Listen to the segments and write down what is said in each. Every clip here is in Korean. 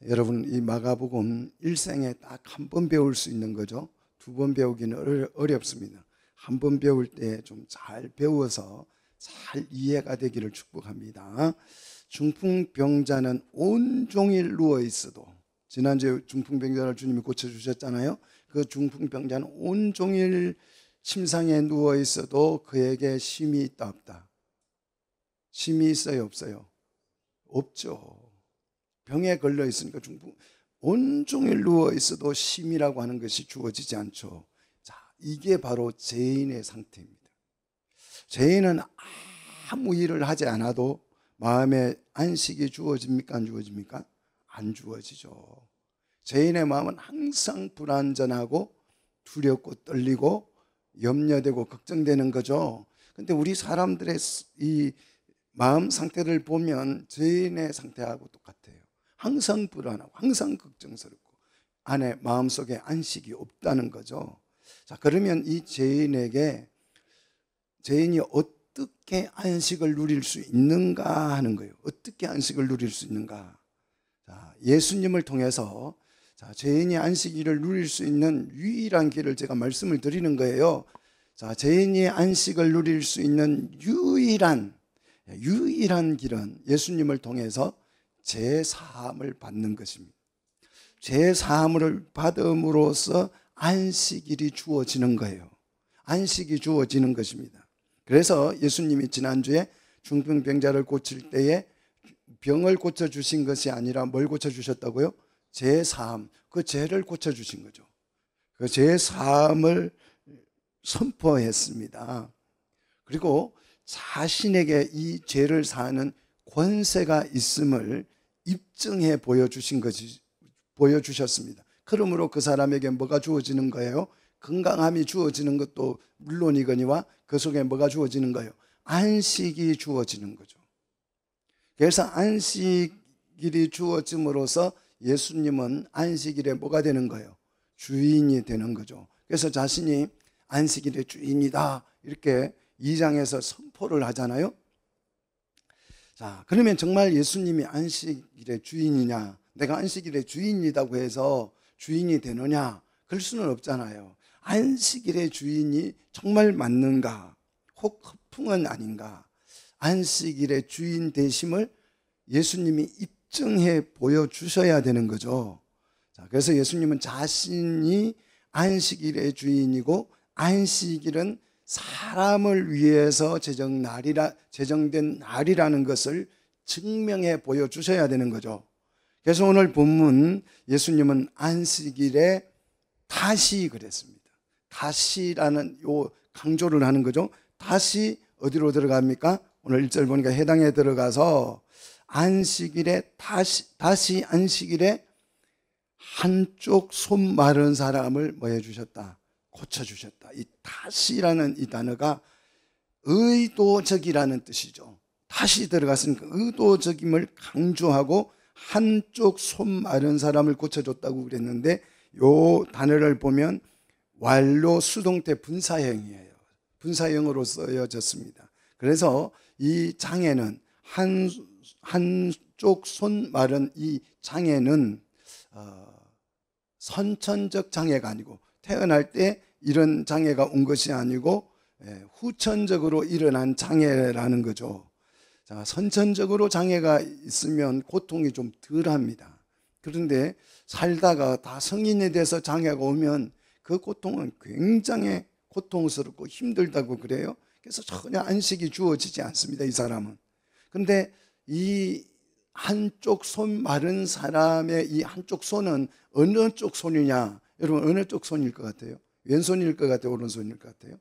여러분, 이 마가복음 일생에 딱 한 번 배울 수 있는 거죠. 두 번 배우기는 어렵습니다. 한 번 배울 때 좀 잘 배워서 잘 이해가 되기를 축복합니다. 중풍병자는 온종일 누워 있어도, 지난주에 중풍병자를 주님이 고쳐주셨잖아요. 그 중풍병자는 온종일 침상에 누워 있어도 그에게 쉼이 있다 없다? 쉼이 있어요 없어요? 없죠. 병에 걸려 있으니까 온종일 누워 있어도 쉼이라고 하는 것이 주어지지 않죠. 자, 이게 바로 죄인의 상태입니다. 죄인은 아무 일을 하지 않아도 마음에 안식이 주어집니까 안 주어집니까? 안 주어지죠. 죄인의 마음은 항상 불안전하고 두렵고 떨리고 염려되고 걱정되는 거죠. 근데 우리 사람들의 이 마음 상태를 보면 죄인의 상태하고 똑같아요. 항상 불안하고 항상 걱정스럽고 안에 마음속에 안식이 없다는 거죠. 자, 그러면 이 죄인이 어떻게 안식을 누릴 수 있는가 하는 거예요. 어떻게 안식을 누릴 수 있는가? 자, 예수님을 통해서 죄인이 안식일을 누릴 수 있는 유일한 길을 제가 말씀을 드리는 거예요. 자, 죄인이 안식을 누릴 수 있는 유일한 길은 예수님을 통해서 죄 사함을 받는 것입니다. 죄 사함을 받음으로써 안식일이 주어지는 거예요. 안식이 주어지는 것입니다. 그래서 예수님이 지난주에 중풍병자를 고칠 때에 병을 고쳐주신 것이 아니라 뭘 고쳐주셨다고요? 죄 사함, 그 죄를 고쳐주신 거죠. 그 죄 사함을 선포했습니다. 그리고 자신에게 이 죄를 사하는 권세가 있음을 입증해 보여주셨습니다. 그러므로 그 사람에게 뭐가 주어지는 거예요? 건강함이 주어지는 것도 물론이거니와 그 속에 뭐가 주어지는 거예요? 안식이 주어지는 거죠. 그래서 안식일이 주어짐으로써 예수님은 안식일에 뭐가 되는 거예요? 주인이 되는 거죠. 그래서 자신이 안식일의 주인이다 이렇게 2장에서 선포를 하잖아요. 자, 그러면 정말 예수님이 안식일의 주인이냐, 내가 안식일의 주인이라고 해서 주인이 되느냐, 그럴 수는 없잖아요. 안식일의 주인이 정말 맞는가, 혹 허풍은 아닌가, 안식일의 주인 되심을 예수님이 입증해 보여주셔야 되는 거죠. 자, 그래서 예수님은 자신이 안식일의 주인이고 안식일은 사람을 위해서 제정된 날이라는 것을 증명해 보여주셔야 되는 거죠. 그래서 오늘 본문 예수님은 안식일에 다시 그랬습니다. 다시라는 요 강조를 하는 거죠. 다시 어디로 들어갑니까? 오늘 1절 보니까 해당에 들어가서 안식일에 다시 안식일에 한쪽 손 마른 사람을 뭐 해주셨다? 고쳐주셨다. 이 다시라는 이 단어가 의도적이라는 뜻이죠. 다시 들어갔으니까 의도적임을 강조하고 한쪽 손 마른 사람을 고쳐줬다고 그랬는데 요 단어를 보면 완료 수동태 분사형이에요. 분사형으로 쓰여졌습니다. 그래서 이 장애는 한쪽 손 마른 이 장애는 선천적 장애가 아니고 태어날 때 이런 장애가 온 것이 아니고 후천적으로 일어난 장애라는 거죠. 자, 선천적으로 장애가 있으면 고통이 좀 덜합니다. 그런데 살다가 다 성인이 돼서 장애가 오면 그 고통은 굉장히 고통스럽고 힘들다고 그래요. 그래서 전혀 안식이 주어지지 않습니다, 이 사람은. 그런데 이 한쪽 손 마른 사람의 이 한쪽 손은 어느 쪽 손이냐? 여러분, 어느 쪽 손일 것 같아요? 왼손일 것 같아요? 오른손일 것 같아요?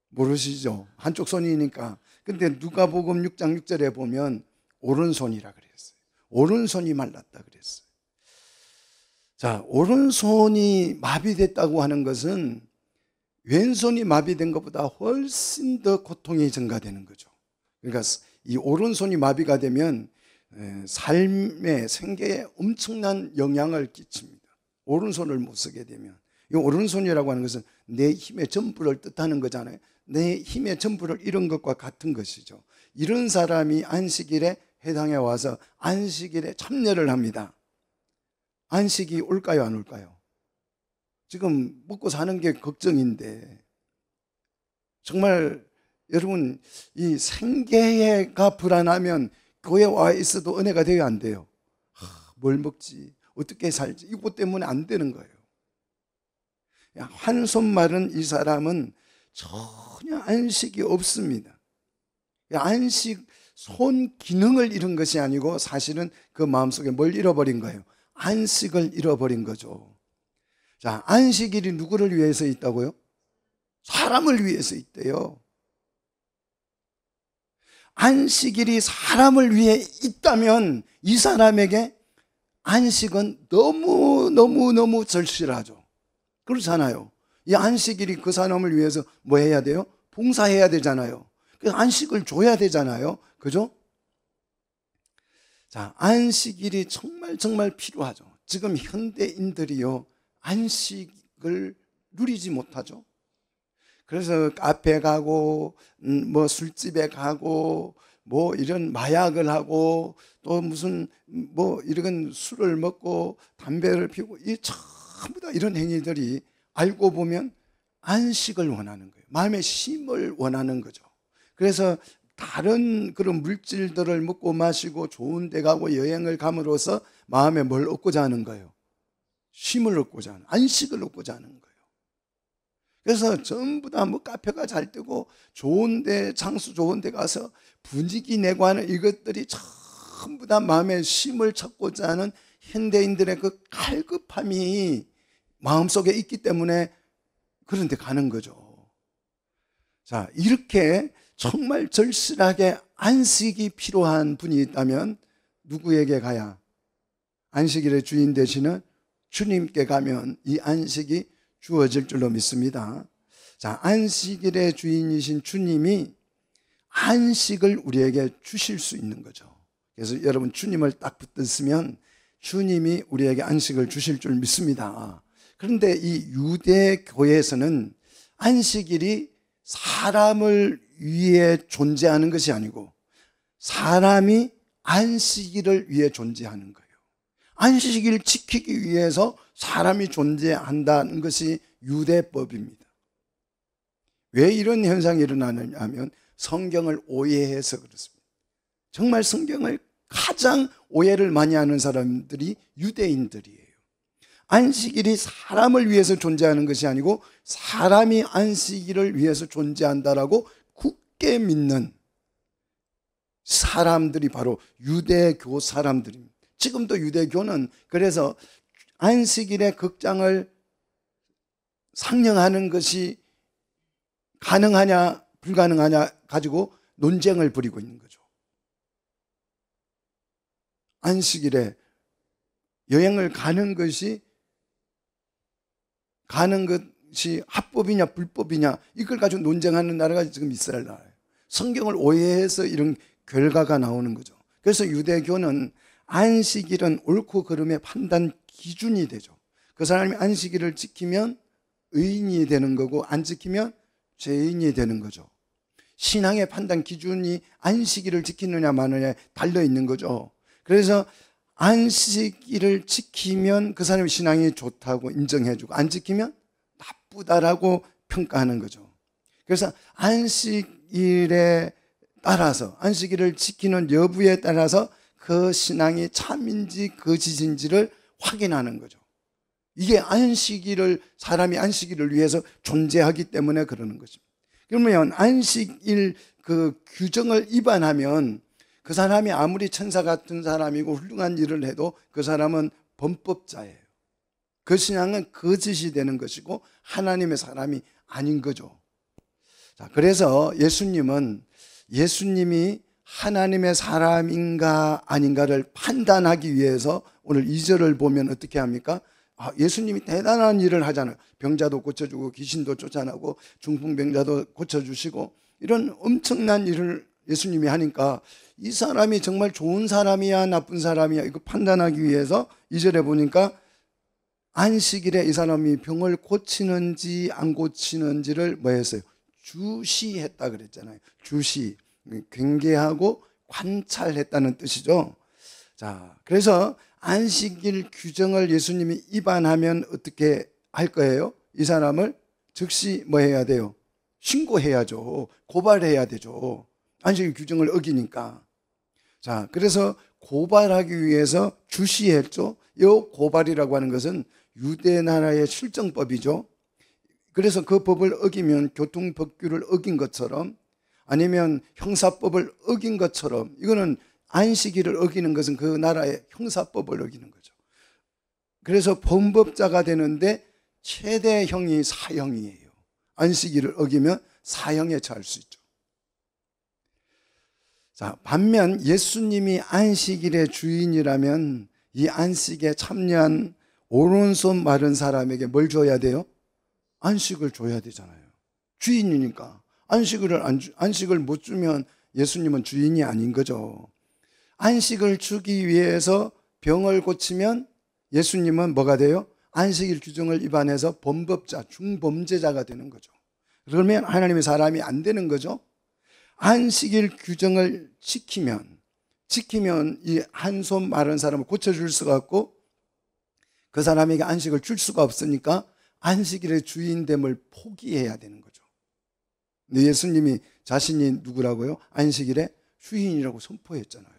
모르시죠? 한쪽 손이니까. 근데 누가복음 6장 6절에 보면 오른손이라 그랬어요. 오른손이 말랐다 그랬어요. 자, 오른손이 마비됐다고 하는 것은 왼손이 마비된 것보다 훨씬 더 고통이 증가되는 거죠. 그러니까 이 오른손이 마비가 되면 삶의 생계에 엄청난 영향을 끼칩니다. 오른손을 못 쓰게 되면. 이 오른손이라고 하는 것은 내 힘의 전부를 뜻하는 거잖아요. 내 힘의 전부를 잃은 것과 같은 것이죠. 이런 사람이 안식일에 회당에 와서 안식일에 참여를 합니다. 안식이 올까요, 안 올까요? 지금 먹고 사는 게 걱정인데 정말 여러분, 이 생계가 불안하면 교회 와 있어도 은혜가 돼야 안 돼요. 뭘 먹지? 어떻게 살지? 이것 때문에 안 되는 거예요. 한손 마른 이 사람은 전혀 안식이 없습니다. 안식, 손 기능을 잃은 것이 아니고 사실은 그 마음속에 뭘 잃어버린 거예요? 안식을 잃어버린 거죠. 자, 안식일이 누구를 위해서 있다고요? 사람을 위해서 있대요. 안식일이 사람을 위해 있다면 이 사람에게 안식은 너무 절실하죠. 그렇잖아요. 이 안식일이 그 사람을 위해서 뭐 해야 돼요? 봉사해야 되잖아요. 그 안식을 줘야 되잖아요. 그죠? 자, 안식일이 정말 필요하죠. 지금 현대인들이요, 안식을 누리지 못하죠. 그래서 카페 가고, 뭐 술집에 가고, 뭐 이런 마약을 하고, 또 무슨 뭐 이런 술을 먹고 담배를 피우고, 이 전부 다 이런 행위들이 알고 보면 안식을 원하는 거예요. 마음의 쉼을 원하는 거죠. 그래서 다른 그런 물질들을 먹고 마시고 좋은 데 가고 여행을 감으로써 마음에 뭘 얻고자 하는 거예요? 쉼을 얻고자 하는, 안식을 얻고자 하는 거예요. 그래서 전부 다 뭐 카페가 잘 뜨고 좋은데, 장수 좋은데 가서 분위기 내고 하는 이것들이 전부 다 마음의 쉼을 찾고자 하는 현대인들의 그 갈급함이 마음속에 있기 때문에 그런 데 가는 거죠. 자, 이렇게 정말 절실하게 안식이 필요한 분이 있다면 누구에게 가야? 안식일의 주인 되시는 주님께 가면 이 안식이 주어질 줄로 믿습니다. 자, 안식일의 주인이신 주님이 안식을 우리에게 주실 수 있는 거죠. 그래서 여러분, 주님을 딱 붙들으면 주님이 우리에게 안식을 주실 줄 믿습니다. 그런데 이 유대 교회에서는 안식일이 사람을 위해 존재하는 것이 아니고 사람이 안식일을 위해 존재하는 거예요. 안식일을 지키기 위해서 사람이 존재한다는 것이 유대법입니다. 왜 이런 현상이 일어나느냐 하면 성경을 오해해서 그렇습니다. 정말 성경을 가장 오해를 많이 하는 사람들이 유대인들이에요. 안식일이 사람을 위해서 존재하는 것이 아니고 사람이 안식일을 위해서 존재한다라고 굳게 믿는 사람들이 바로 유대교 사람들입니다. 지금도 유대교는 그래서 안식일의 극장을 상영하는 것이 가능하냐 불가능하냐 가지고 논쟁을 벌이고 있는 거죠. 안식일에 여행을 가는 것이 합법이냐 불법이냐 이걸 가지고 논쟁하는 나라가 지금 이스라엘 나라예요. 성경을 오해해서 이런 결과가 나오는 거죠. 그래서 유대교는 안식일은 옳고 그름의 판단 기준이 되죠. 그 사람이 안식일을 지키면 의인이 되는 거고 안 지키면 죄인이 되는 거죠. 신앙의 판단 기준이 안식일을 지키느냐 마느냐에 달려 있는 거죠. 그래서 안식일을 지키면 그 사람의 신앙이 좋다고 인정해주고 안 지키면 나쁘다라고 평가하는 거죠. 그래서 안식일에 따라서 안식일을 지키는 여부에 따라서 그 신앙이 참인지 거짓인지를 확인하는 거죠. 이게 사람이 안식일을 위해서 존재하기 때문에 그러는 것입니다. 그러면 안식일 그 규정을 위반하면 그 사람이 아무리 천사 같은 사람이고 훌륭한 일을 해도 그 사람은 범법자예요. 그 신앙은 거짓이 되는 것이고 하나님의 사람이 아닌 거죠. 자, 그래서 예수님이 하나님의 사람인가 아닌가를 판단하기 위해서 오늘 2절을 보면 어떻게 합니까? 예수님이 대단한 일을 하잖아요. 병자도 고쳐주고 귀신도 쫓아나고 중풍병자도 고쳐주시고 이런 엄청난 일을 예수님이 하니까 이 사람이 정말 좋은 사람이야 나쁜 사람이야 이거 판단하기 위해서 2절에 보니까 안식일에 이 사람이 병을 고치는지 안 고치는지를 뭐 했어요? 주시했다 그랬잖아요. 주시, 경계하고 관찰했다는 뜻이죠. 자, 그래서 안식일 규정을 예수님이 위반하면 어떻게 할 거예요? 이 사람을 즉시 뭐 해야 돼요? 신고해야죠. 고발해야 되죠. 안식일 규정을 어기니까. 자, 그래서 고발하기 위해서 주시했죠. 이 고발이라고 하는 것은 유대 나라의 실정법이죠. 그래서 그 법을 어기면 교통법규를 어긴 것처럼, 아니면 형사법을 어긴 것처럼, 이거는 안식일을 어기는 것은 그 나라의 형사법을 어기는 거죠. 그래서 범법자가 되는데 최대형이 사형이에요. 안식일을 어기면 사형에 처할 수 있죠. 자, 반면 예수님이 안식일의 주인이라면 이 안식에 참여한 오른손 마른 사람에게 뭘 줘야 돼요? 안식을 줘야 되잖아요. 주인이니까. 안식을 못 주면 예수님은 주인이 아닌 거죠. 안식을 주기 위해서 병을 고치면 예수님은 뭐가 돼요? 안식일 규정을 위반해서 범법자, 중범죄자가 되는 거죠. 그러면 하나님의 사람이 안 되는 거죠. 안식일 규정을 지키면 이 한 손 마른 사람을 고쳐줄 수가 없고 그 사람에게 안식을 줄 수가 없으니까 안식일의 주인됨을 포기해야 되는 거죠. 근데 예수님이 자신이 누구라고요? 안식일의 주인이라고 선포했잖아요.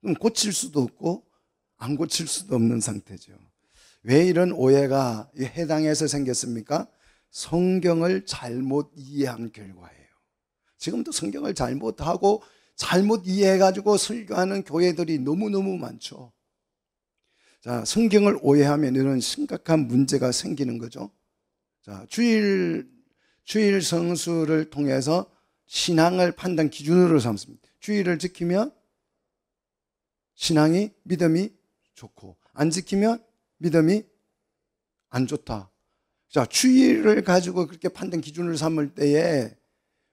그럼 고칠 수도 없고 안 고칠 수도 없는 상태죠. 왜 이런 오해가 해당해서 생겼습니까? 성경을 잘못 이해한 결과예요. 지금도 성경을 잘못하고 잘못 이해해가지고 설교하는 교회들이 너무너무 많죠. 자, 성경을 오해하면 이런 심각한 문제가 생기는 거죠. 자, 주일 성수를 통해서 신앙을 판단 기준으로 삼습니다. 주일을 지키면 신앙이, 믿음이 좋고, 안 지키면 믿음이 안 좋다. 자, 주일을 가지고 그렇게 판단 기준을 삼을 때에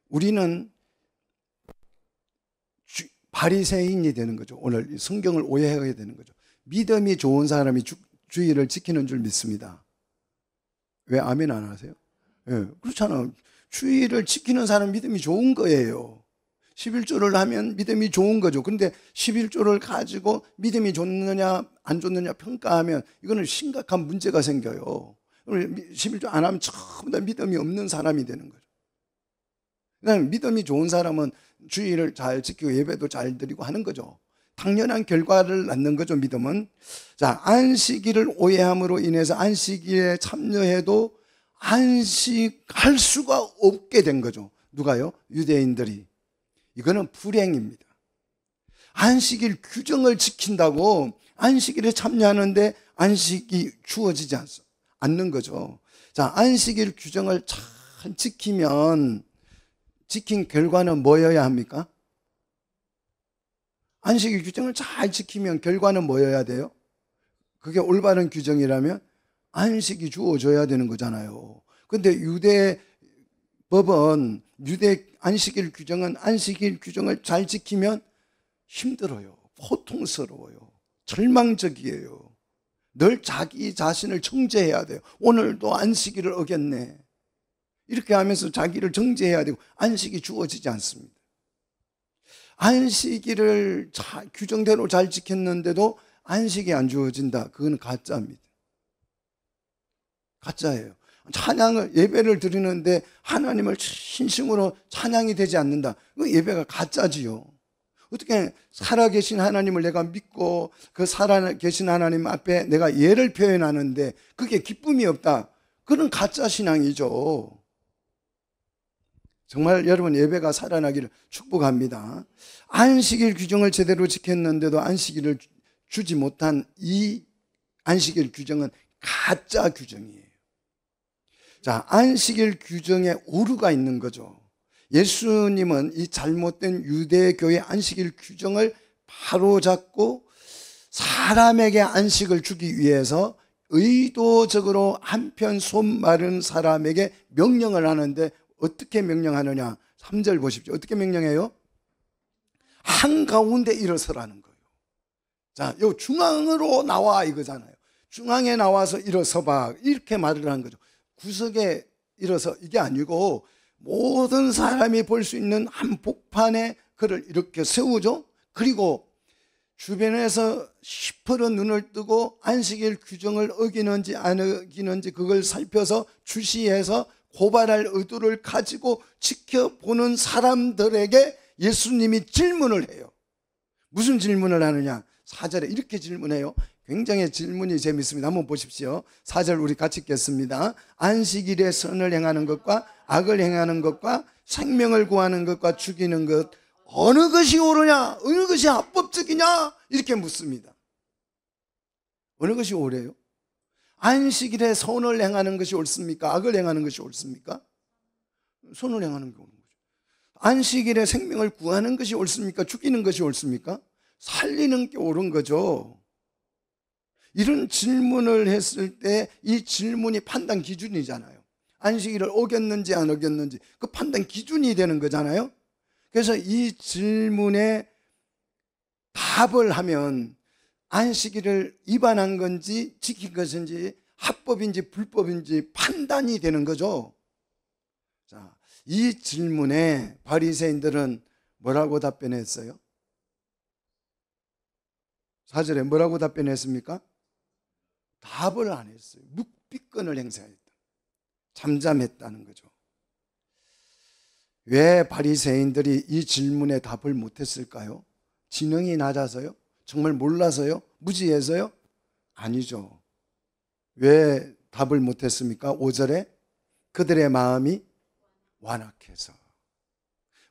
우리는 바리새인이 되는 거죠. 오늘 성경을 오해하게 되는 거죠. 믿음이 좋은 사람이 주일을 지키는 줄 믿습니다. 왜 아멘 안 하세요? 예, 그렇잖아요. 주일을 지키는 사람 믿음이 좋은 거예요. 11조를 하면 믿음이 좋은 거죠. 그런데 11조를 가지고 믿음이 좋느냐 안 좋느냐 평가하면 이거는 심각한 문제가 생겨요. 11조 안 하면 전부 다 믿음이 없는 사람이 되는 거죠. 그냥 믿음이 좋은 사람은 주일을 잘 지키고 예배도 잘 드리고 하는 거죠. 당연한 결과를 낳는 거죠, 믿음은. 자, 안식일을 오해함으로 인해서 안식일에 참여해도 안식할 수가 없게 된 거죠. 누가요? 유대인들이. 이거는 불행입니다. 안식일 규정을 지킨다고 안식일에 참여하는데 안식이 주어지지 않는 거죠. 자, 안식일 규정을 잘 지키면 지킨 결과는 뭐여야 합니까? 안식일 규정을 잘 지키면 결과는 뭐여야 돼요? 그게 올바른 규정이라면 안식이 주어져야 되는 거잖아요. 근데 유대 법은, 유대 안식일 규정은 안식일 규정을 잘 지키면 힘들어요. 고통스러워요. 절망적이에요. 늘 자기 자신을 정죄해야 돼요. 오늘도 안식일을 어겼네. 이렇게 하면서 자기를 정죄해야 되고 안식이 주어지지 않습니다. 안식일을 규정대로 잘 지켰는데도 안식이 안 주어진다. 그건 가짜입니다. 가짜예요. 찬양을, 예배를 드리는데 하나님을 진심으로 찬양이 되지 않는다. 그 예배가 가짜지요. 어떻게 살아계신 하나님을 내가 믿고 그 살아계신 하나님 앞에 내가 예를 표현하는데 그게 기쁨이 없다. 그건 가짜 신앙이죠. 정말 여러분 예배가 살아나기를 축복합니다. 안식일 규정을 제대로 지켰는데도 안식일을 주지 못한 이 안식일 규정은 가짜 규정이에요. 자, 안식일 규정에 오류가 있는 거죠. 예수님은 이 잘못된 유대교의 안식일 규정을 바로잡고 사람에게 안식을 주기 위해서 의도적으로 한편 손 마른 사람에게 명령을 하는데 어떻게 명령하느냐? 3절 보십시오. 어떻게 명령해요? 한가운데 일어서라는 거예요. 자, 요 중앙으로 나와 이거잖아요. 중앙에 나와서 일어서봐. 이렇게 말을 한 거죠. 구석에 일어서 이게 아니고 모든 사람이 볼 수 있는 한복판에 그를 이렇게 세우죠. 그리고 주변에서 시퍼런 눈을 뜨고 안식일 규정을 어기는지 안 어기는지 그걸 살펴서 주시해서 고발할 의도를 가지고 지켜보는 사람들에게 예수님이 질문을 해요. 무슨 질문을 하느냐? 4절에 이렇게 질문해요. 굉장히 질문이 재밌습니다. 한번 보십시오. 4절 우리 같이 읽겠습니다. 안식일에 선을 행하는 것과 악을 행하는 것과 생명을 구하는 것과 죽이는 것 어느 것이 옳으냐? 어느 것이 합법적이냐? 이렇게 묻습니다. 어느 것이 옳아요? 안식일에 선을 행하는 것이 옳습니까? 악을 행하는 것이 옳습니까? 선을 행하는 게 옳은 거죠. 안식일에 생명을 구하는 것이 옳습니까? 죽이는 것이 옳습니까? 살리는 게 옳은 거죠. 이런 질문을 했을 때 이 질문이 판단 기준이잖아요. 안식일을 어겼는지 안 어겼는지 그 판단 기준이 되는 거잖아요. 그래서 이 질문에 답을 하면 안식일을 위반한 건지 지킨 것인지 합법인지 불법인지 판단이 되는 거죠. 자, 이 질문에 바리새인들은 뭐라고 답변했어요? 4절에 뭐라고 답변했습니까? 답을 안 했어요. 묵비권을 행사했다. 잠잠했다는 거죠. 왜 바리새인들이 이 질문에 답을 못했을까요? 지능이 낮아서요? 정말 몰라서요? 무지해서요? 아니죠. 왜 답을 못했습니까? 5절에 그들의 마음이 완악해서.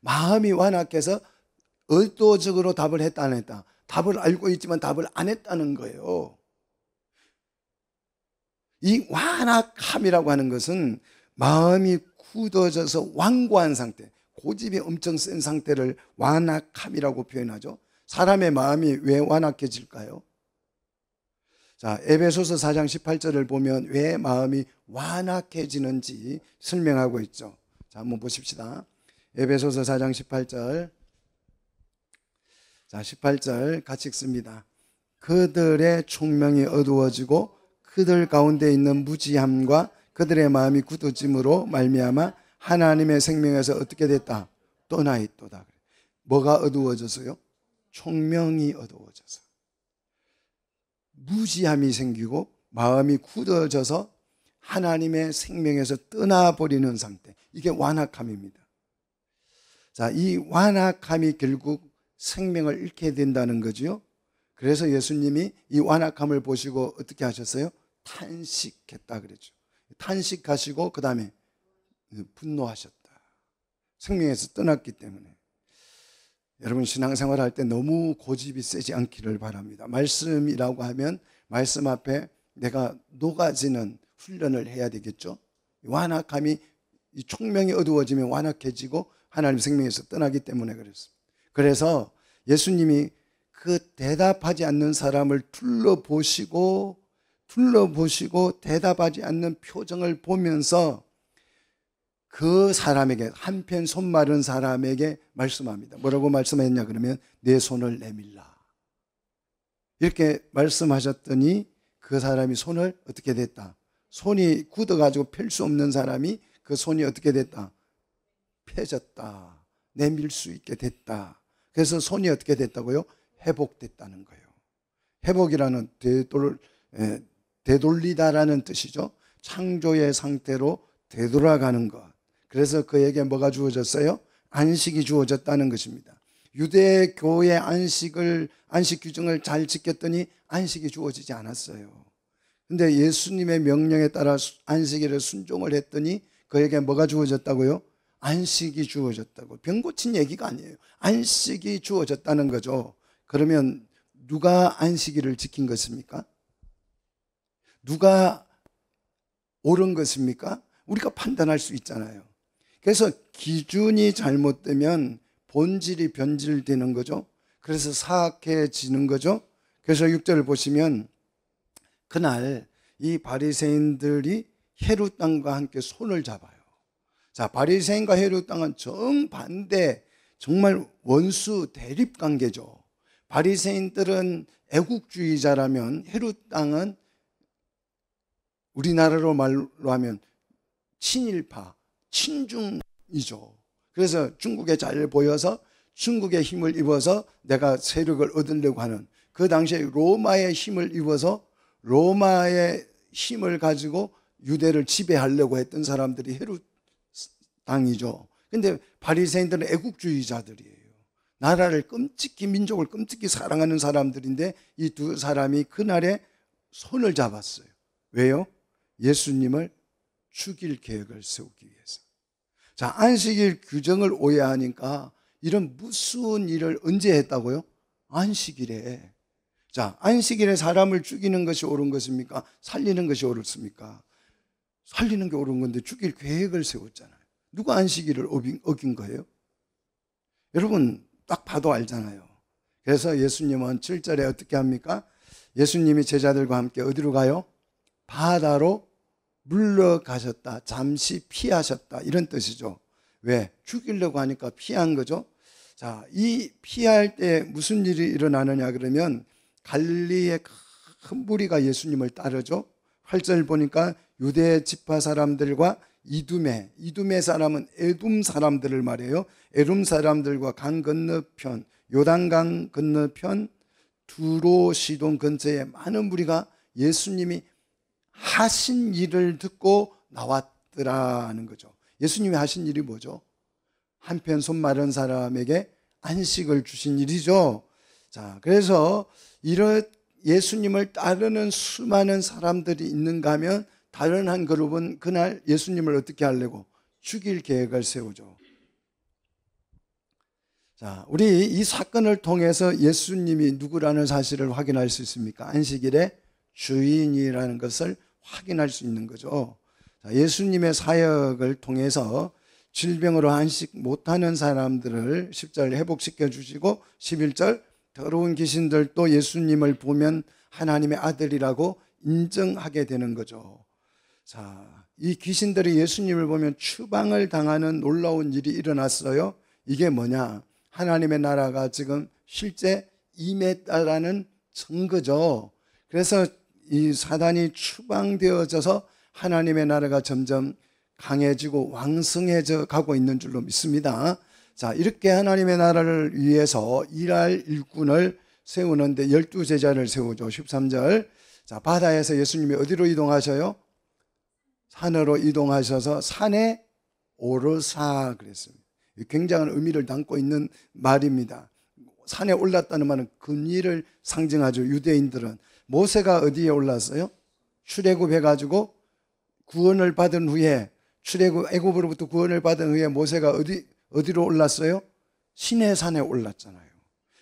마음이 완악해서 의도적으로 답을 했다 안 했다? 답을 알고 있지만 답을 안 했다는 거예요. 이 완악함이라고 하는 것은 마음이 굳어져서 완고한 상태, 고집이 엄청 센 상태를 완악함이라고 표현하죠. 사람의 마음이 왜 완악해질까요? 자, 에베소서 4장 18절을 보면 왜 마음이 완악해지는지 설명하고 있죠. 자, 한번 보십시다. 에베소서 4장 18절. 자, 18절 같이 읽습니다. 그들의 총명이 어두워지고 그들 가운데 있는 무지함과 그들의 마음이 굳어짐으로 말미암아 하나님의 생명에서 어떻게 됐다? 떠나 있도다. 뭐가 어두워져서요? 총명이 어두워져서. 무지함이 생기고 마음이 굳어져서 하나님의 생명에서 떠나버리는 상태. 이게 완악함입니다. 자, 이 완악함이 결국 생명을 잃게 된다는 거죠. 그래서 예수님이 이 완악함을 보시고 어떻게 하셨어요? 탄식했다 그랬죠. 탄식하시고 그 다음에 분노하셨다. 생명에서 떠났기 때문에. 여러분 신앙생활 할 때 너무 고집이 세지 않기를 바랍니다. 말씀이라고 하면 말씀 앞에 내가 녹아지는 훈련을 해야 되겠죠. 완악함이 이 총명이 어두워지면 완악해지고 하나님 생명에서 떠나기 때문에 그랬습니다. 그래서 예수님이 그 대답하지 않는 사람을 둘러보시고 대답하지 않는 표정을 보면서 그 사람에게 한편 손 마른 사람에게 말씀합니다. 뭐라고 말씀했냐 그러면 내 손을 내밀라. 이렇게 말씀하셨더니 그 사람이 손을 어떻게 됐다? 손이 굳어가지고 펼 수 없는 사람이 그 손이 어떻게 됐다? 펴졌다. 내밀 수 있게 됐다. 그래서 손이 어떻게 됐다고요? 회복됐다는 거예요. 회복이라는 되돌리다라는 뜻이죠. 창조의 상태로 되돌아가는 것. 그래서 그에게 뭐가 주어졌어요? 안식이 주어졌다는 것입니다. 유대교의 안식 규정을 잘 지켰더니 안식이 주어지지 않았어요. 근데 예수님의 명령에 따라 안식일에 순종을 했더니 그에게 뭐가 주어졌다고요? 안식이 주어졌다고. 병 고친 얘기가 아니에요. 안식이 주어졌다는 거죠. 그러면 누가 안식일을 지킨 것입니까? 누가 옳은 것입니까? 우리가 판단할 수 있잖아요. 그래서 기준이 잘못되면 본질이 변질되는 거죠. 그래서 사악해지는 거죠. 그래서 6절을 보시면 그날 이 바리새인들이 헤롯 왕과 함께 손을 잡아요. 자, 바리새인과 헤롯 왕은 정반대, 정말 원수 대립 관계죠. 바리새인들은 애국주의자라면 헤롯 왕은 우리나라로 말로 하면 친일파, 친중이죠. 그래서 중국에 잘 보여서 중국의 힘을 입어서 내가 세력을 얻으려고 하는, 그 당시에 로마의 힘을 입어서 로마의 힘을 가지고 유대를 지배하려고 했던 사람들이 헤롯 당이죠. 근데 바리새인들은 애국주의자들이에요. 나라를 끔찍히, 민족을 끔찍히 사랑하는 사람들인데 이 두 사람이 그날에 손을 잡았어요. 왜요? 예수님을 죽일 계획을 세우기 위해서. 자, 안식일 규정을 오해하니까 이런 무서운 일을 언제 했다고요? 안식일에. 자, 안식일에 사람을 죽이는 것이 옳은 것입니까? 살리는 것이 옳습니까? 살리는 게 옳은 건데 죽일 계획을 세웠잖아요. 누가 안식일을 어긴 거예요? 여러분 딱 봐도 알잖아요. 그래서 예수님은 7절에 어떻게 합니까? 예수님이 제자들과 함께 어디로 가요? 바다로 물러가셨다. 잠시 피하셨다. 이런 뜻이죠. 왜? 죽이려고 하니까 피한 거죠. 자, 이 피할 때 무슨 일이 일어나느냐 그러면 갈릴리의 큰 무리가 예수님을 따르죠. 8절 보니까 유대 지파 사람들과 이둠의 사람은 에돔 사람들을 말해요. 에돔 사람들과 강 건너편, 요단강 건너편 두로 시돈 근처에 많은 무리가 예수님이 하신 일을 듣고 나왔더라는 거죠. 예수님이 하신 일이 뭐죠? 한편 손 마른 사람에게 안식을 주신 일이죠. 자, 그래서 이런 예수님을 따르는 수많은 사람들이 있는가 하면 다른 한 그룹은 그날 예수님을 어떻게 하려고? 죽일 계획을 세우죠. 자, 우리 이 사건을 통해서 예수님이 누구라는 사실을 확인할 수 있습니까? 안식일의 주인이라는 것을 확인할 수 있는 거죠. 자, 예수님의 사역을 통해서 질병으로 안식 못하는 사람들을 10절 회복시켜 주시고 11절 더러운 귀신들도 예수님을 보면 하나님의 아들이라고 인정하게 되는 거죠. 자, 이 귀신들이 예수님을 보면 추방을 당하는 놀라운 일이 일어났어요. 이게 뭐냐? 하나님의 나라가 지금 실제 임했다라는 증거죠. 그래서 이 사단이 추방되어져서 하나님의 나라가 점점 강해지고 왕성해져 가고 있는 줄로 믿습니다. 자, 이렇게 하나님의 나라를 위해서 일할 일꾼을 세우는데 12제자를 세우죠. 13절. 자, 바다에서 예수님이 어디로 이동하셔요? 산으로 이동하셔서 산에 오르사 그랬습니다. 굉장한 의미를 담고 있는 말입니다. 산에 올랐다는 말은 금리를 상징하죠. 유대인들은. 모세가 어디에 올랐어요? 출애굽해가지고 구원을 받은 후에 애굽으로부터 구원을 받은 후에 모세가 어디로 올랐어요? 시내산에 올랐잖아요.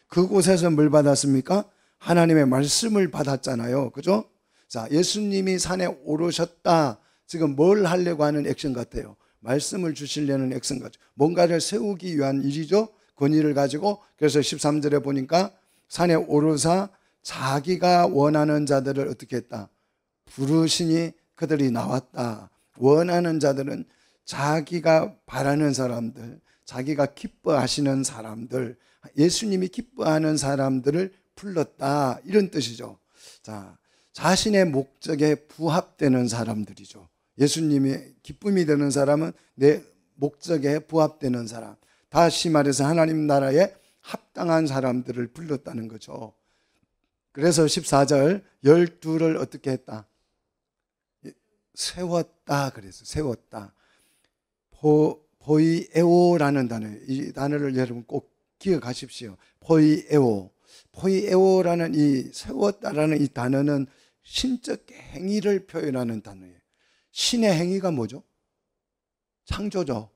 그곳에서 뭘 받았습니까? 하나님의 말씀을 받았잖아요. 그죠? 자, 예수님이 산에 오르셨다. 지금 뭘 하려고 하는 액션 같아요? 말씀을 주시려는 액션 같죠. 뭔가를 세우기 위한 일이죠. 권위를 가지고. 그래서 13절에 보니까 산에 오르사 자기가 원하는 자들을 어떻게 했다? 부르시니 그들이 나왔다. 원하는 자들은 자기가 바라는 사람들, 자기가 기뻐하시는 사람들, 예수님이 기뻐하는 사람들을 불렀다. 이런 뜻이죠. 자, 자신의 목적에 부합되는 사람들이죠. 예수님이 기쁨이 되는 사람은 내 목적에 부합되는 사람. 다시 말해서 하나님 나라에 합당한 사람들을 불렀다는 거죠. 그래서 14절 12를 어떻게 했다? 세웠다 그랬어요. 세웠다. 포이에오라는 단어예요. 이 단어를 여러분 꼭 기억하십시오. 포이에오. 포이에오라는 이 세웠다라는 이 단어는 신적 행위를 표현하는 단어예요. 신의 행위가 뭐죠? 창조죠.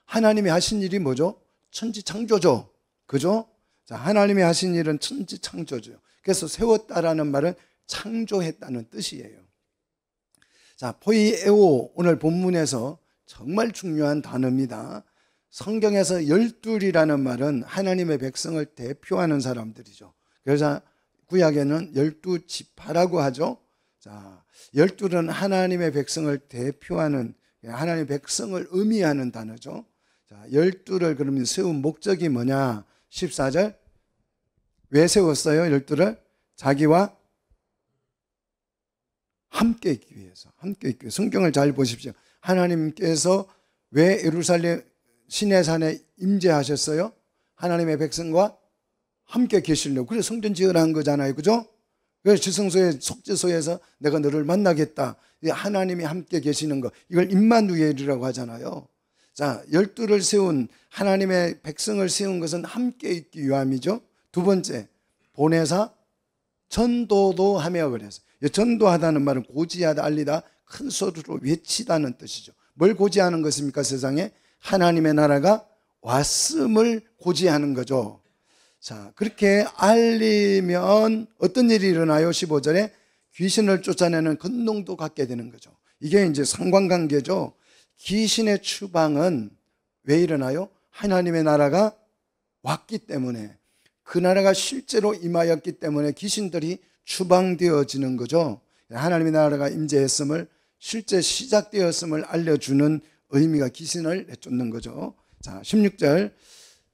하나님이 하신 일이 뭐죠? 천지 창조죠. 그죠? 자, 하나님이 하신 일은 천지 창조죠. 그래서 세웠다라는 말은 창조했다는 뜻이에요. 자, 포이에오 오늘 본문에서 정말 중요한 단어입니다. 성경에서 열둘이라는 말은 하나님의 백성을 대표하는 사람들이죠. 그래서 구약에는 12지파라고 하죠. 자, 열둘은 하나님의 백성을 대표하는, 하나님의 백성을 의미하는 단어죠. 자, 열둘을 그러면 세운 목적이 뭐냐? 14절. 왜 세웠어요? 열둘을? 자기와 함께 있기 위해서. 함께 있기 위해서. 성경을 잘 보십시오. 하나님께서 왜 예루살렘 시내산에 임재하셨어요? 하나님의 백성과 함께 계시려고. 그래서 성전 지으라는 거잖아요. 그죠? 그래서 지성소의 속죄소에서 내가 너를 만나겠다. 하나님이 함께 계시는 거, 이걸 임마누엘이라고 하잖아요. 자, 12를 세운, 하나님의 백성을 세운 것은 함께 있기 위함이죠. 두 번째, 보내사 전도도 하며 그래서. 전도하다는 말은 고지하다, 알리다, 큰 소리로 외치다는 뜻이죠. 뭘 고지하는 것입니까? 세상에 하나님의 나라가 왔음을 고지하는 거죠. 자, 그렇게 알리면 어떤 일이 일어나요? 15절에 귀신을 쫓아내는 권능도 갖게 되는 거죠. 이게 이제 상관관계죠. 귀신의 추방은 왜 일어나요? 하나님의 나라가 왔기 때문에, 그 나라가 실제로 임하였기 때문에 귀신들이 추방되어지는 거죠. 하나님의 나라가 임재했음을, 실제 시작되었음을 알려주는 의미가 귀신을 내쫓는 거죠. 자, 16절.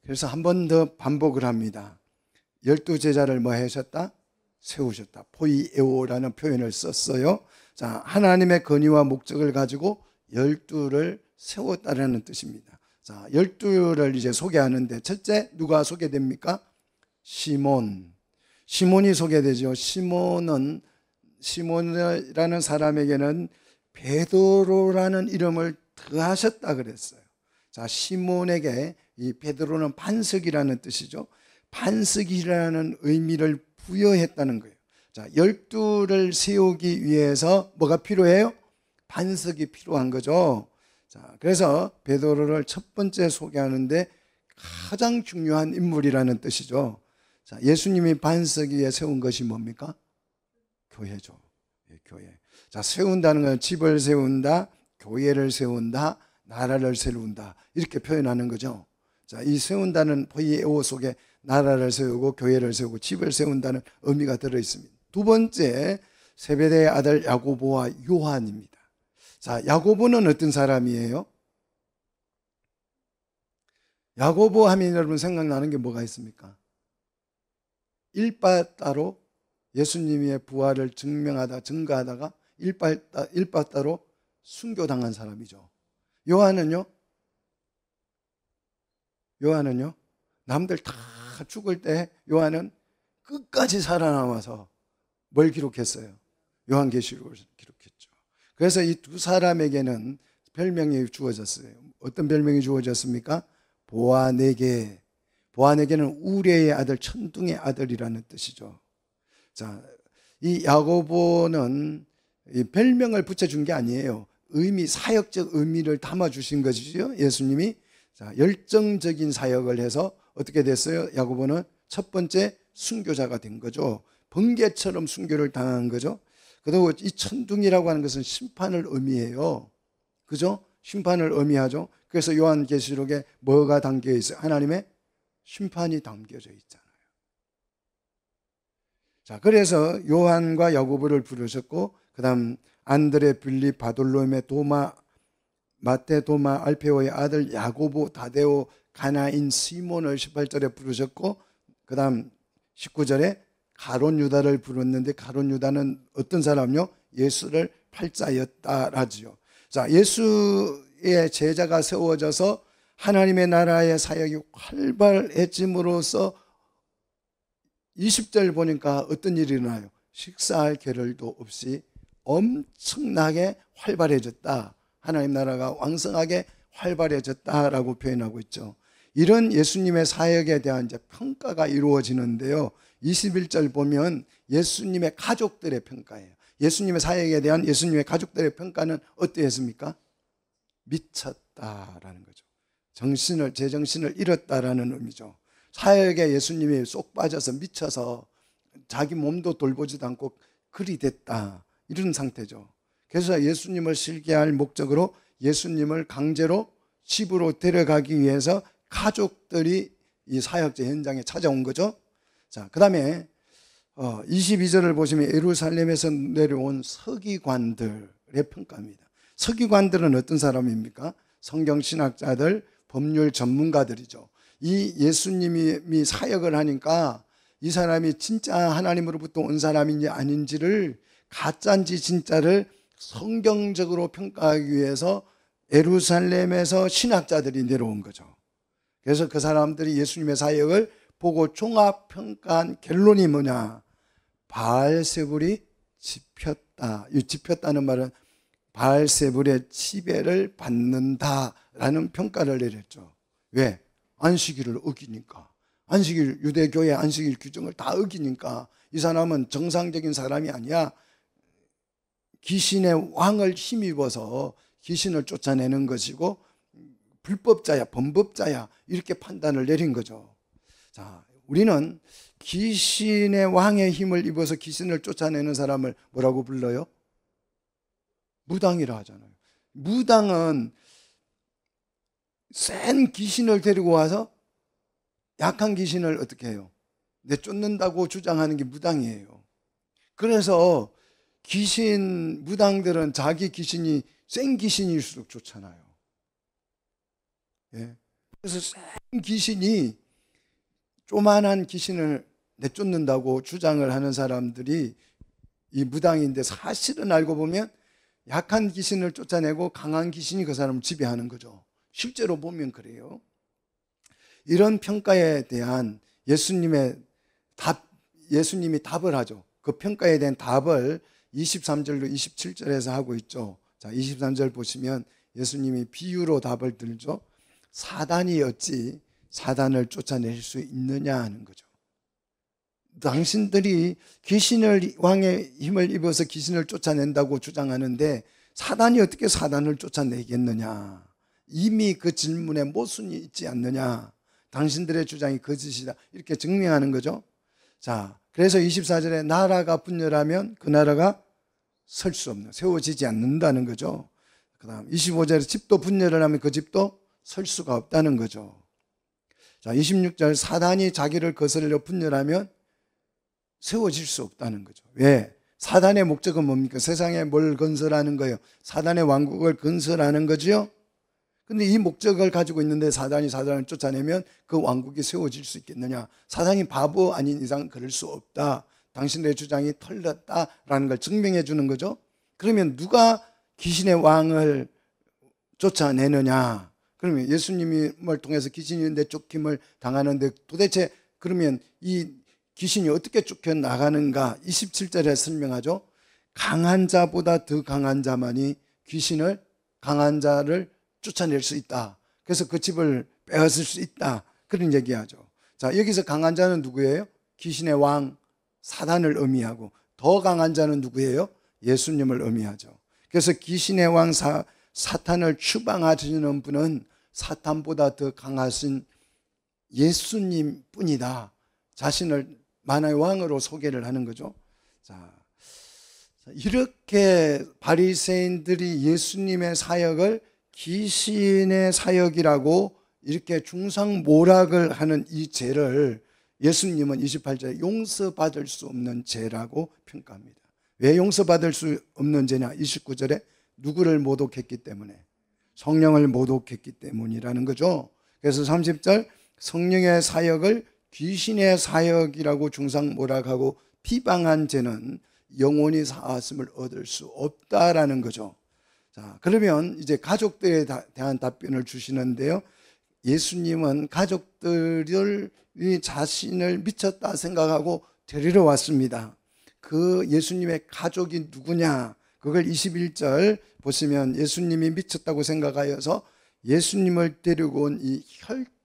그래서 한 번 더 반복을 합니다. 12제자를 뭐 하셨다? 세우셨다. 포이에오라는 표현을 썼어요. 자, 하나님의 권위와 목적을 가지고 12를 세웠다라는 뜻입니다. 자, 12를 이제 소개하는데, 첫째 누가 소개됩니까? 시몬이 소개되죠. 시몬이라는 사람에게는 베드로라는 이름을 더하셨다 그랬어요. 자, 시몬에게 이 베드로는 반석이라는 뜻이죠. 반석이라는 의미를 부여했다는 거예요. 자, 12를 세우기 위해서 뭐가 필요해요? 반석이 필요한 거죠. 자, 그래서 베드로를 첫 번째 소개하는데 가장 중요한 인물이라는 뜻이죠. 자, 예수님이 반석 위에 세운 것이 뭡니까? 교회죠. 교회. 자, 세운다는 건 집을 세운다, 교회를 세운다, 나라를 세운다, 이렇게 표현하는 거죠. 자, 이 세운다는 포이에오 속에 나라를 세우고 교회를 세우고 집을 세운다는 의미가 들어 있습니다. 두 번째, 세베대의 아들 야고보와 요한입니다. 자, 야고보는 어떤 사람이에요? 야고보 하면 여러분 생각나는 게 뭐가 있습니까? 일바따로 예수님의 부활을 증거하다가 일바따로 순교당한 사람이죠. 요한은요? 남들 다 죽을 때 요한은 끝까지 살아남아서 뭘 기록했어요? 요한계시록을 기록했죠. 그래서 이 두 사람에게는 별명이 주어졌어요. 어떤 별명이 주어졌습니까? 보아네게. 보아네게는 우레의 아들, 천둥의 아들이라는 뜻이죠. 자, 이 야고보는 이 별명을 붙여준 게 아니에요. 사역적 의미를 담아주신 것이죠. 예수님이. 자, 열정적인 사역을 해서 어떻게 됐어요? 야고보는 첫 번째 순교자가 된 거죠. 번개처럼 순교를 당한 거죠. 그리고 이 천둥이라고 하는 것은 심판을 의미해요. 그죠? 심판을 의미하죠. 그래서 요한계시록에 뭐가 담겨 있어요? 하나님의 심판이 담겨져 있잖아요. 자, 그래서 요한과 야고보를 부르셨고, 그 다음 안드레, 빌립, 바돌로메, 도마, 마테, 도마, 알페오의 아들 야고보, 다데오, 가나인, 시몬을 18절에 부르셨고, 그 다음 19절에 가론 유다를 부르는데, 가론 유다는 어떤 사람요? 예수를 팔자였다라지요. 자, 예수의 제자가 세워져서 하나님의 나라의 사역이 활발해짐으로써 20절 보니까 어떤 일이 일어나요? 식사할 겨를도 없이 엄청나게 활발해졌다. 하나님 나라가 왕성하게 활발해졌다라고 표현하고 있죠. 이런 예수님의 사역에 대한 이제 평가가 이루어지는데요. 21절 보면 예수님의 가족들의 평가예요. 예수님의 사역에 대한 예수님의 가족들의 평가는 어떠했습니까? 미쳤다라는 거죠. 제정신을 잃었다라는 의미죠. 사역에 예수님이 쏙 빠져서 미쳐서 자기 몸도 돌보지도 않고 그리 됐다, 이런 상태죠. 그래서 예수님을 실게할 목적으로 예수님을 강제로 집으로 데려가기 위해서 가족들이 이 사역제 현장에 찾아온 거죠. 자, 그 다음에 22절을 보시면 예루살렘에서 내려온 서기관들의 평가입니다. 서기관들은 어떤 사람입니까? 성경신학자들, 법률 전문가들이죠. 이 예수님이 사역을 하니까 이 사람이 진짜 하나님으로부터 온 사람인지 아닌지를, 가짜인지 진짜를 성경적으로 평가하기 위해서 예루살렘에서 신학자들이 내려온 거죠. 그래서 그 사람들이 예수님의 사역을 보고 종합평가한 결론이 뭐냐? 바알세불이 짚혔다. 이 짚혔다는 말은 바알세불의 지배를 받는다라는 평가를 내렸죠. 왜? 안식일을 어기니까. 안식일, 유대교의 안식일 규정을 다 어기니까 이 사람은 정상적인 사람이 아니야. 귀신의 왕을 힘입어서 귀신을 쫓아내는 것이고 불법자야, 범법자야, 이렇게 판단을 내린 거죠. 자, 우리는 귀신의 왕의 힘을 입어서 귀신을 쫓아내는 사람을 뭐라고 불러요? 무당이라 하잖아요. 무당은 센 귀신을 데리고 와서 약한 귀신을 어떻게 해요? 내쫓는다고 주장하는 게 무당이에요. 그래서 무당들은 자기 귀신이 센 귀신일수록 좋잖아요. 예. 그래서 센 귀신이 조만한 귀신을 내쫓는다고 주장을 하는 사람들이 이 무당인데, 사실은 알고 보면 약한 귀신을 쫓아내고 강한 귀신이 그 사람을 지배하는 거죠. 실제로 보면 그래요. 이런 평가에 대한 예수님이 답을 하죠. 그 평가에 대한 답을 23절로 27절에서 하고 있죠. 자, 23절 보시면 예수님이 비유로 답을 들죠. 사단이 어찌 사단을 쫓아낼 수 있느냐 하는 거죠. 당신들이 왕의 힘을 입어서 귀신을 쫓아낸다고 주장하는데 사단이 어떻게 사단을 쫓아내겠느냐? 이미 그 질문에 모순이 있지 않느냐? 당신들의 주장이 거짓이다. 이렇게 증명하는 거죠. 자, 그래서 24절에 나라가 분열하면 그 나라가 설 수 없는, 세워지지 않는다는 거죠. 그 다음 25절에 집도 분열을 하면 그 집도 설 수가 없다는 거죠. 자, 26절 사단이 자기를 거슬려 분열하면 세워질 수 없다는 거죠. 왜? 사단의 목적은 뭡니까? 세상에 뭘 건설하는 거예요? 사단의 왕국을 건설하는 거죠. 근데 이 목적을 가지고 있는데 사단이 사단을 쫓아내면 그 왕국이 세워질 수 있겠느냐? 사단이 바보 아닌 이상 그럴 수 없다. 당신의 주장이 털렸다라는 걸 증명해 주는 거죠. 그러면 누가 귀신의 왕을 쫓아내느냐? 그러면 예수님을 통해서 귀신이 내쫓김을 당하는데 도대체 그러면 이 귀신이 어떻게 쫓겨나가는가? 27절에 설명하죠. 강한 자보다 더 강한 자만이 강한 자를 쫓아낼 수 있다. 그래서 그 집을 빼앗을 수 있다. 그런 얘기하죠. 자, 여기서 강한 자는 누구예요? 귀신의 왕 사단을 의미하고, 더 강한 자는 누구예요? 예수님을 의미하죠. 그래서 귀신의 왕 사탄을 추방하시는 분은 사탄보다 더 강하신 예수님 뿐이다. 자신을 만화의 왕으로 소개를 하는 거죠. 자, 이렇게 바리새인들이 예수님의 사역을 귀신의 사역이라고 이렇게 중상모략을 하는 이 죄를 예수님은 28절에 용서받을 수 없는 죄라고 평가합니다. 왜 용서받을 수 없는 죄냐? 29절에 누구를 모독했기 때문에, 성령을 모독했기 때문이라는 거죠. 그래서 30절 성령의 사역을 귀신의 사역이라고 중상모략하고 비방한 죄는 영원히 사하심을 얻을 수 없다라는 거죠. 자, 그러면 이제 가족들에 대한 답변을 주시는데요. 예수님은 가족들이 자신을 미쳤다 생각하고 데리러 왔습니다. 그 예수님의 가족이 누구냐? 그걸 21절 보시면 예수님이 미쳤다고 생각하여서 예수님을 데리고 온 이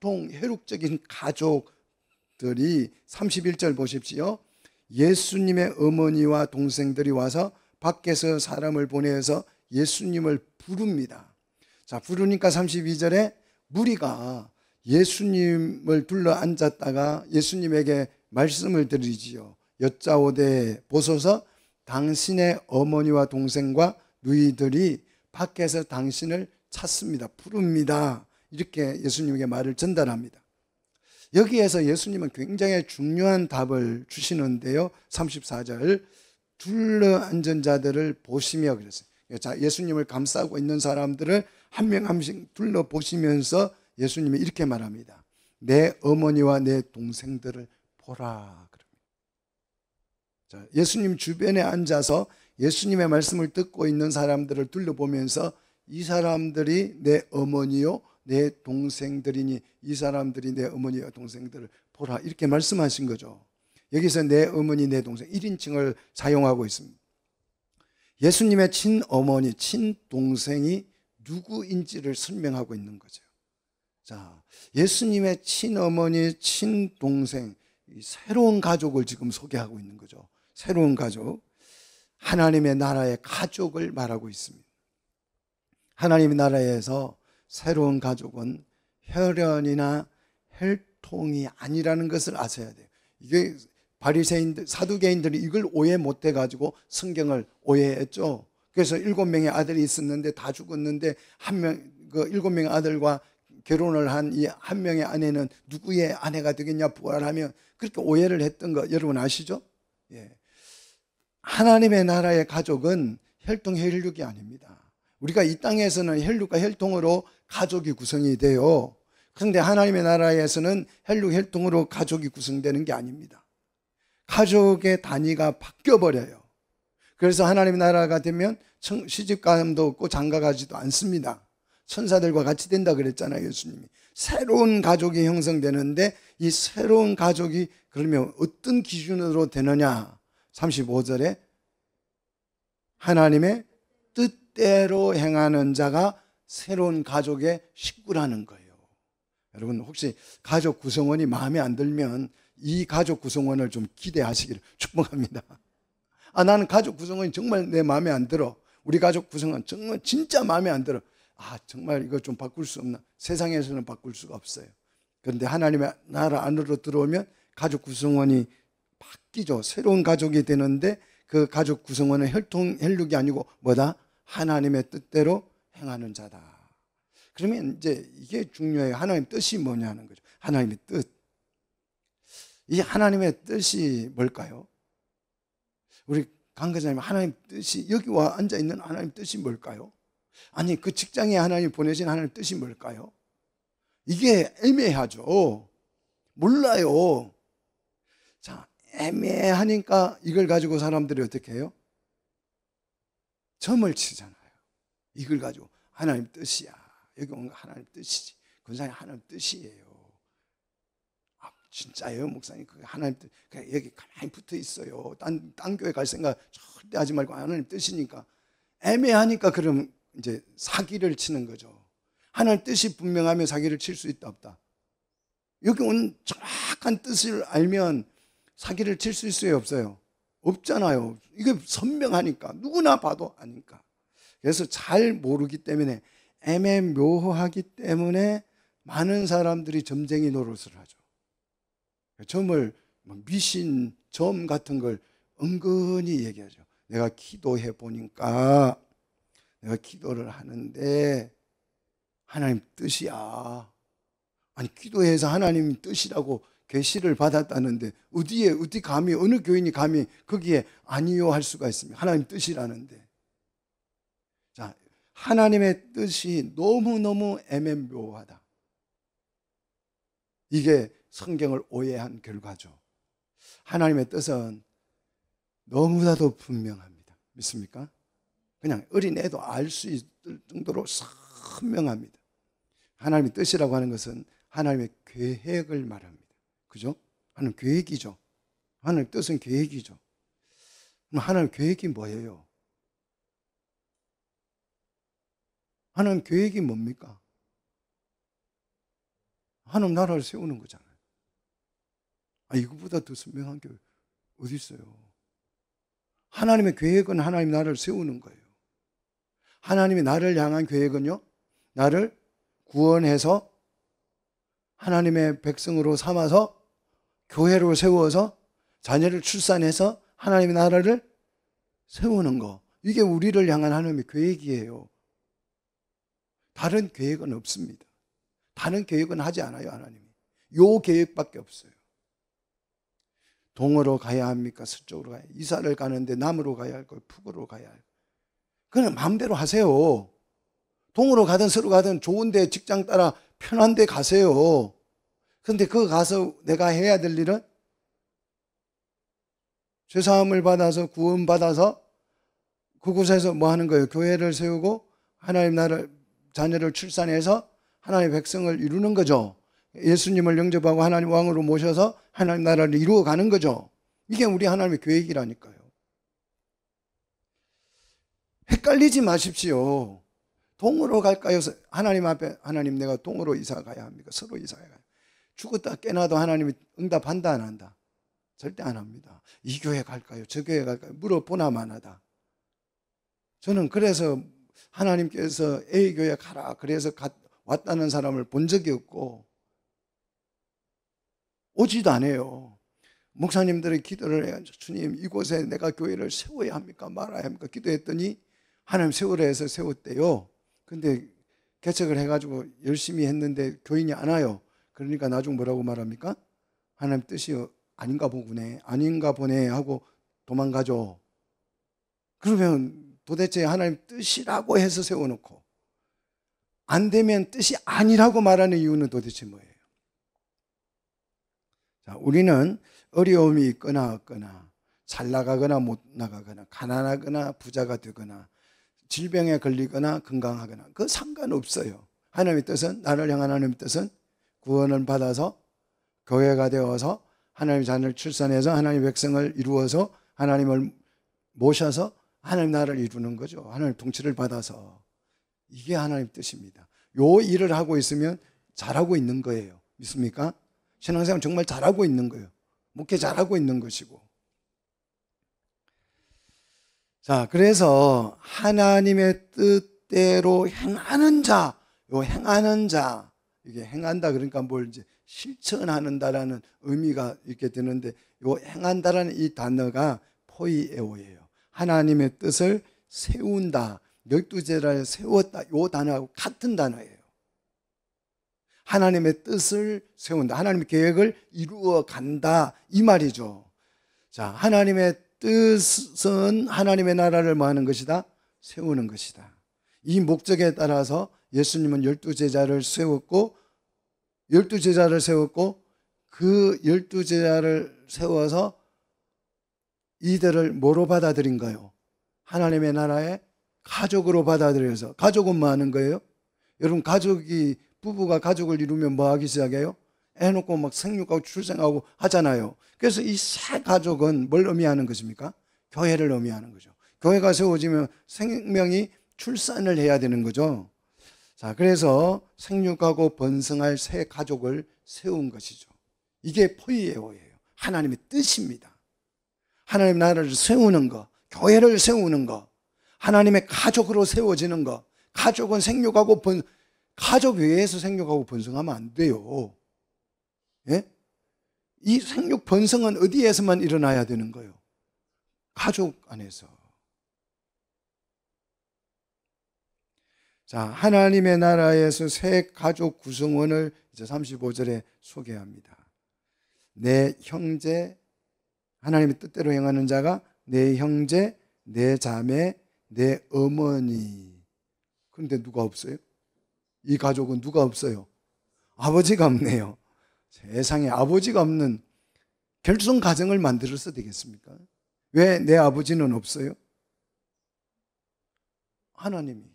혈육적인 가족들이 31절 보십시오. 예수님의 어머니와 동생들이 와서 밖에서 사람을 보내서 예수님을 부릅니다. 자, 부르니까 32절에 무리가 예수님을 둘러 앉았다가 예수님에게 말씀을 드리지요. 여짜오되 보소서 당신의 어머니와 동생과 누이들이 밖에서 당신을 찾습니다. 부릅니다. 이렇게 예수님에게 말을 전달합니다. 여기에서 예수님은 굉장히 중요한 답을 주시는데요. 34절 둘러 앉은 자들을 보시며 그랬어요. 자, 예수님을 감싸고 있는 사람들을 한 명 한 명씩 둘러보시면서 예수님이 이렇게 말합니다. 내 어머니와 내 동생들을 보라. 자, 예수님 주변에 앉아서 예수님의 말씀을 듣고 있는 사람들을 둘러보면서 이 사람들이 내 어머니요, 내 동생들이니 이 사람들이 내 어머니와 동생들을 보라, 이렇게 말씀하신 거죠. 여기서 내 어머니, 내 동생 1인칭을 사용하고 있습니다. 예수님의 친어머니, 친동생이 누구인지를 설명하고 있는 거죠. 자, 예수님의 친어머니, 친동생, 새로운 가족을 지금 소개하고 있는 거죠. 새로운 가족, 하나님의 나라의 가족을 말하고 있습니다. 하나님의 나라에서 새로운 가족은 혈연이나 혈통이 아니라는 것을 아셔야 돼요. 이게 바리새인들, 사두개인들이 이걸 오해 못 해가지고 성경을 오해했죠. 그래서 7명의 아들이 있었는데 다 죽었는데 그 7명의 아들과 결혼을 한 이 한 명의 아내는 누구의 아내가 되겠냐 부활하면, 그렇게 오해를 했던 거 여러분 아시죠? 예. 하나님의 나라의 가족은 혈통 혈육이 아닙니다. 우리가 이 땅에서는 혈육과 혈통으로 가족이 구성이 돼요. 그런데 하나님의 나라에서는 혈육 혈통으로 가족이 구성되는 게 아닙니다. 가족의 단위가 바뀌어버려요. 그래서 하나님의 나라가 되면 시집감도 없고 장가가지도 않습니다. 천사들과 같이 된다 그랬잖아요, 예수님이. 새로운 가족이 형성되는데 이 새로운 가족이 그러면 어떤 기준으로 되느냐? 35절에 하나님의 뜻대로 행하는 자가 새로운 가족의 식구라는 거예요. 여러분 혹시 가족 구성원이 마음에 안 들면 이 가족 구성원을 좀 기대하시기를 축복합니다. 나는 가족 구성원이 정말 내 마음에 안 들어. 우리 가족 구성원 정말 진짜 마음에 안 들어. 정말 이거 좀 바꿀 수 없나? 세상에서는 바꿀 수가 없어요. 그런데 하나님의 나라 안으로 들어오면 가족 구성원이 바뀌죠. 새로운 가족이 되는데 그 가족 구성원은 혈통, 혈육이 아니고 뭐다? 하나님의 뜻대로 행하는 자다. 그러면 이제 이게 중요해요. 하나님의 뜻이 뭐냐는 거죠. 하나님의 뜻. 이 하나님의 뜻이 뭘까요? 우리 강교사님, 하나님 뜻이, 여기 와 앉아있는 하나님 뜻이 뭘까요? 아니, 그 직장에 하나님 보내신 하나님 뜻이 뭘까요? 이게 애매하죠. 몰라요. 자, 애매하니까 이걸 가지고 사람들이 어떻게 해요? 점을 치잖아요. 이걸 가지고 하나님 뜻이야. 여기 온 거 하나님 뜻이지. 그 사람이 하나님 뜻이에요. 진짜예요, 목사님? 그게 하나님 뜻. 그냥 여기 가만히 붙어 있어요. 딴 교회 갈 생각 절대 하지 말고 하나님 뜻이니까. 애매하니까 그럼 이제 사기를 치는 거죠. 하나님 뜻이 분명하면 사기를 칠 수 있다, 없다? 여기 온 정확한 뜻을 알면 사기를 칠 수 있어요, 없어요? 없잖아요. 이게 선명하니까. 누구나 봐도 아니까. 그래서 잘 모르기 때문에, 애매모호하기 때문에 많은 사람들이 점쟁이 노릇을 하죠. 점을, 미신, 점 같은 걸 은근히 얘기하죠. 내가 기도해 보니까, 내가 기도를 하는데 하나님 뜻이야. 아니, 기도해서 하나님 뜻이라고 계시를 받았다는데 어디 감히, 어느 교인이 감히 거기에 아니요 할 수가 있습니까? 하나님 뜻이라는데. 자, 하나님의 뜻이 너무너무 애매모호하다. 이게 성경을 오해한 결과죠. 하나님의 뜻은 너무나도 분명합니다. 믿습니까? 그냥 어린애도 알 수 있을 정도로 선명합니다. 하나님의 뜻이라고 하는 것은 하나님의 계획을 말합니다. 그죠? 하나님 계획이죠. 하나님의 뜻은 계획이죠. 그럼 하나님 계획이 뭐예요? 하나님 계획이 뭡니까? 하나님 나라를 세우는 거잖아요. 이거보다 더 선명한 게 어디 있어요? 하나님의 계획은 하나님 나라를 세우는 거예요. 하나님이 나를 향한 계획은요, 나를 구원해서 하나님의 백성으로 삼아서 교회로 세워서 자녀를 출산해서 하나님의 나라를 세우는 거. 이게 우리를 향한 하나님의 계획이에요. 다른 계획은 없습니다. 다른 계획은 하지 않아요, 하나님이. 요 계획밖에 없어요. 동으로 가야 합니까? 서쪽으로 가야? 이사를 가는데 남으로 가야 할까요? 북으로 가야 할까요? 그냥 마음대로 하세요. 동으로 가든 서로 가든 좋은데 직장 따라 편한 데 가세요. 그런데 거기 가서 내가 해야 될 일은 죄사함을 받아서 구원받아서 그곳에서 뭐 하는 거예요? 교회를 세우고 하나님 나라를, 자녀를 출산해서 하나님의 백성을 이루는 거죠. 예수님을 영접하고 하나님 왕으로 모셔서 하나님 나라를 이루어가는 거죠. 이게 우리 하나님의 계획이라니까요. 헷갈리지 마십시오. 동으로 갈까요? 하나님 앞에, 하나님 내가 동으로 이사 가야 합니까? 서로 이사 가야 합니까? 죽었다 깨나도 하나님이 응답한다 안 한다? 절대 안 합니다. 이 교회 갈까요? 저 교회 갈까요? 물어보나만 하다. 저는 그래서 하나님께서 A 교회 가라 그래서 왔다는 사람을 본 적이 없고 오지도 않아요. 목사님들의 기도를 해가지고 주님 이곳에 내가 교회를 세워야 합니까? 말아야 합니까? 기도했더니 하나님 세우라 해서 세웠대요. 근데 개척을 해가지고 열심히 했는데 교인이 안 와요. 그러니까 나중 뭐라고 말합니까? 하나님 뜻이 아닌가 보네 하고 도망가죠. 그러면 도대체 하나님 뜻이라고 해서 세워놓고 안 되면 뜻이 아니라고 말하는 이유는 도대체 뭐예요? 자, 우리는 어려움이 있거나 없거나 잘 나가거나 못 나가거나 가난하거나 부자가 되거나 질병에 걸리거나 건강하거나 그 상관없어요. 하나님의 뜻은, 나를 향한 하나님의 뜻은 구원을 받아서 교회가 되어서 하나님의 자녀를 출산해서 하나님의 백성을 이루어서 하나님을 모셔서 하나님 나라를 이루는 거죠. 하나님 통치를 받아서. 이게 하나님 뜻입니다. 요 일을 하고 있으면 잘하고 있는 거예요. 믿습니까? 신앙생활 정말 잘하고 있는 거예요. 목회 잘하고 있는 것이고. 자, 그래서 하나님의 뜻대로 행하는 자, 요 행하는 자, 이게 행한다 그러니까 뭘 이제 실천하는다라는 의미가 있게 되는데, 요 행한다라는 이 단어가 포이에오예요. 하나님의 뜻을 세운다, 12제자를 세웠다, 요 단어하고 같은 단어예요. 하나님의 뜻을 세운다, 하나님의 계획을 이루어 간다, 이 말이죠. 자, 하나님의 뜻은 하나님의 나라를 뭐 하는 것이다? 세우는 것이다. 이 목적에 따라서 예수님은 12제자를 세웠고, 12제자를 세웠고, 그 12제자를 세워서 이들을 뭐로 받아들인가요? 하나님의 나라의 가족으로 받아들여서. 가족은 뭐 하는 거예요? 여러분, 부부가 가족을 이루면 뭐 하기 시작해요? 애 놓고 막 생육하고 출생하고 하잖아요. 그래서 이 새 가족은 뭘 의미하는 것입니까? 교회를 의미하는 거죠. 교회가 세워지면 생명이 출산을 해야 되는 거죠. 자, 그래서 생육하고 번성할 새 가족을 세운 것이죠. 이게 포이에오예요. 하나님의 뜻입니다. 하나님 나라를 세우는 거, 교회를 세우는 거, 하나님의 가족으로 세워지는 거. 가족은 생육하고 가족 외에서 생육하고 번성하면 안 돼요. 예? 이 생육 번성은 어디에서만 일어나야 되는 거예요? 가족 안에서. 자, 하나님의 나라에서 새 가족 구성원을 이제 35절에 소개합니다. 내 형제, 하나님의 뜻대로 행하는 자가 내 형제, 내 자매, 내 어머니. 그런데 누가 없어요? 이 가족은 누가 없어요? 아버지가 없네요. 세상에 아버지가 없는 결손 가정을 만들어서 되겠습니까? 왜 내 아버지는 없어요? 하나님이니까.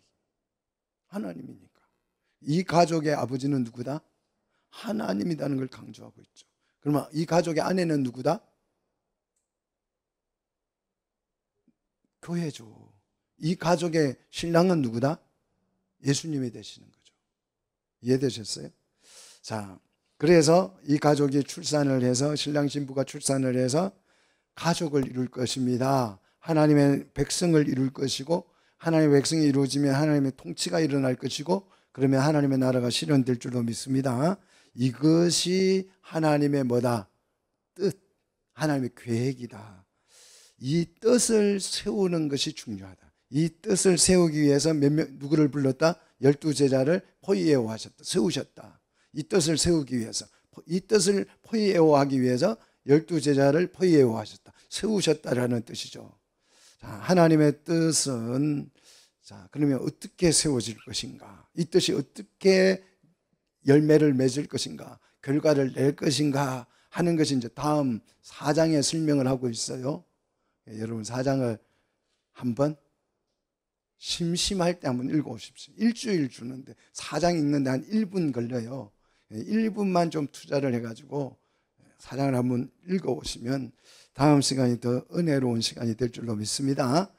이 가족의 아버지는 누구다? 하나님이라는 걸 강조하고 있죠. 그러면 이 가족의 아내는 누구다? 교회죠. 이 가족의 신랑은 누구다? 예수님이 되시는 거죠. 이해되셨어요? 자, 그래서 이 가족이 출산을 해서, 신랑 신부가 출산을 해서 가족을 이룰 것입니다. 하나님의 백성을 이룰 것이고, 하나님의 백성이 이루어지면 하나님의 통치가 일어날 것이고, 그러면 하나님의 나라가 실현될 줄로 믿습니다. 이것이 하나님의 뭐다? 뜻, 하나님의 계획이다. 이 뜻을 세우는 것이 중요하다. 이 뜻을 세우기 위해서 누구를 불렀다? 12제자를 포이에오 하셨다. 세우셨다. 이 뜻을 세우기 위해서, 이 뜻을 포이에오 하기 위해서 12제자를 포이에오 하셨다. 세우셨다라는 뜻이죠. 자, 하나님의 뜻은, 자, 그러면 어떻게 세워질 것인가? 이 뜻이 어떻게 열매를 맺을 것인가? 결과를 낼 것인가? 하는 것이 이제 다음 4장에 설명을 하고 있어요. 여러분 4장을 한번 심심할 때 한번 읽어오십시오. 일주일 주는데 4장 읽는데 한 1분 걸려요. 1분만 좀 투자를 해가지고 4장을 한번 읽어오시면 다음 시간이 더 은혜로운 시간이 될 줄로 믿습니다.